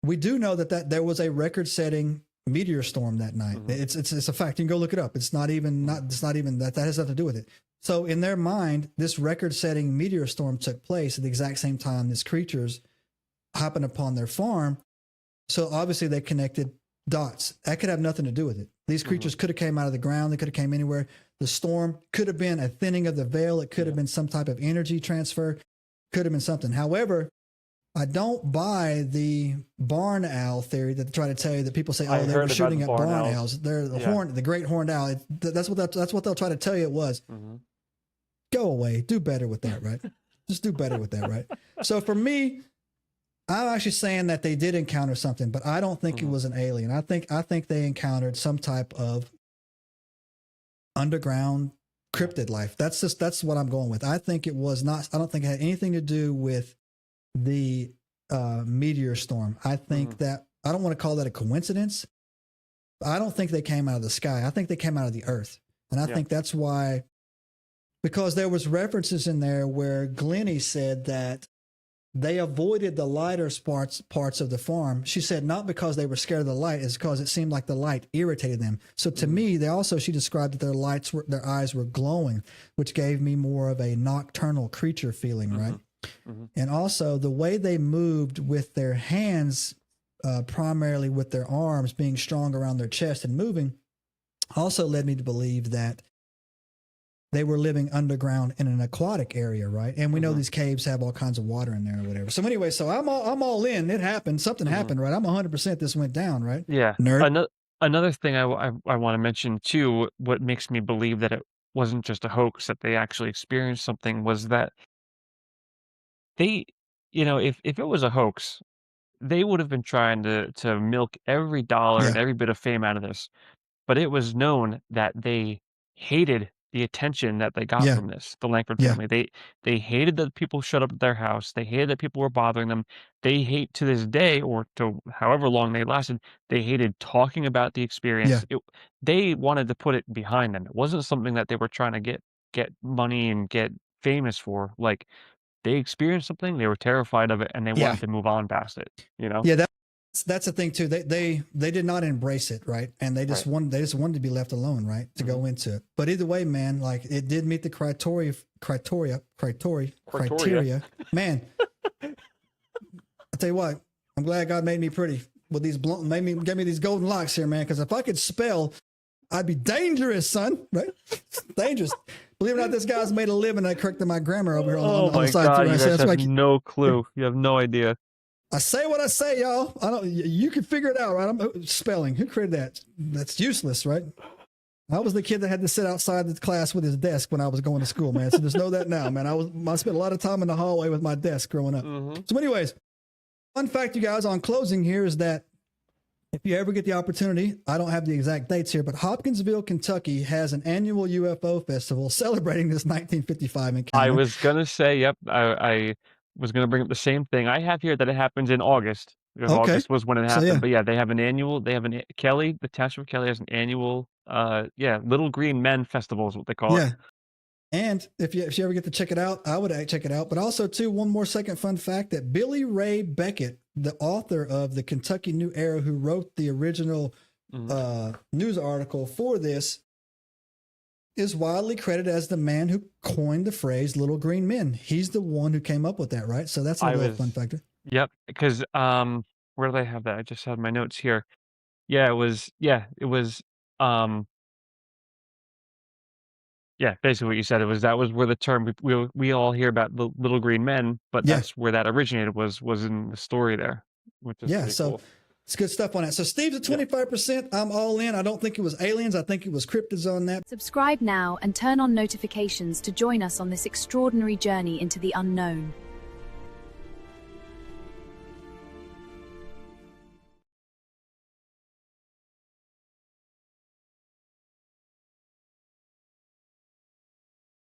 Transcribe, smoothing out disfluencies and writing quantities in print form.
we do know that there was a record-setting meteor storm that night. It's a fact. You can go look it up. It's not even that has nothing to do with it. So in their mind, this record-setting meteor storm took place at the exact same time these creatures happened upon their farm. So obviously they connected dots. That could have nothing to do with it. These creatures could have came out of the ground. They could have came anywhere. The storm could have been a thinning of the veil. It could have been some type of energy transfer. Could have been something. However, I don't buy the barn owl theory that they try to tell you that people say, oh, they were shooting at barn owls. They're the great horned owl. That's what they'll try to tell you it was. Go away. Do better with that, right? Just do better with that, right? So for me, I'm actually saying that they did encounter something, but I don't think it was an alien. I think they encountered some type of underground cryptid life. That's what I'm going with. I think it was not. I don't think it had anything to do with the meteor storm. I think that I don't want to call that a coincidence. I don't think they came out of the sky. I think they came out of the earth, and I think that's why. Because there was references in there where Glennie said that they avoided the lighter parts of the farm. She said not because they were scared of the light, it's because it seemed like the light irritated them. So to me, she described that their eyes were glowing, which gave me more of a nocturnal creature feeling, right? And also the way they moved with their hands, primarily with their arms being strong around their chest and moving, also led me to believe that they were living underground in an aquatic area, right? And we know these caves have all kinds of water in there or whatever. So anyway, so I'm all in. It happened. Something happened, right? I'm 100% this went down, right? Yeah. Nerd. Another thing I want to mention too, what makes me believe that it wasn't just a hoax, that they actually experienced something, was that they, if it was a hoax, they would have been trying to milk every dollar and every bit of fame out of this. But it was known that they hated the attention that they got from this, the Langford family. They hated that people showed up at their house. They hated that people were bothering them. They hate to this day, or to however long they lasted, they hated talking about the experience. They wanted to put it behind them. It wasn't something that they were trying to get money and get famous for. Like, they experienced something, they were terrified of it, and they wanted to move on past it, Yeah, that's the thing too. They did not embrace it, right? And they just wanted to be left alone, right? To go into it. But either way, man, like it did meet the criteria. Man, I tell you what, I'm glad God made me pretty with these gave me these golden locks here, man. Because if I could spell, I'd be dangerous, son. Right? Dangerous. Believe it or not, this guy's made a living at correcting my grammar over here on the side. Oh my God, you guys have no clue. You have no idea. I say what I say, y'all. You can figure it out, right? I'm spelling. Who created that? That's useless, right? I was the kid that had to sit outside the class with his desk when I was going to school, man. So just know that now, man. I spent a lot of time in the hallway with my desk growing up. So anyways, fun fact, you guys, on closing here is that if you ever get the opportunity, I don't have the exact dates here, but Hopkinsville, Kentucky has an annual UFO festival celebrating this 1955 encounter. I was going to say, yep, I was going to bring up the same thing. I have here that it happens in August. Because August was when it happened. So, but yeah, they have Kelly, the township of Kelly has an annual, Little Green Men Festival is what they call it. And if you ever get to check it out, I would check it out. But also, too, one more second fun fact that Billy Ray Beckett, the author of the Kentucky New Era, who wrote the original news article for this, is widely credited as the man who coined the phrase "little green men." He's the one who came up with that, right? So that's another fun factor. Yep, because where did I have that? I just had my notes here. It was basically what you said. That was where the term we all hear about the little green men, but that's where that originated was in the story there, which is cool. It's good stuff on that. So Steve's at 25%. I'm all in. I don't think it was aliens. I think it was cryptids on that. Subscribe now and turn on notifications to join us on this extraordinary journey into the unknown.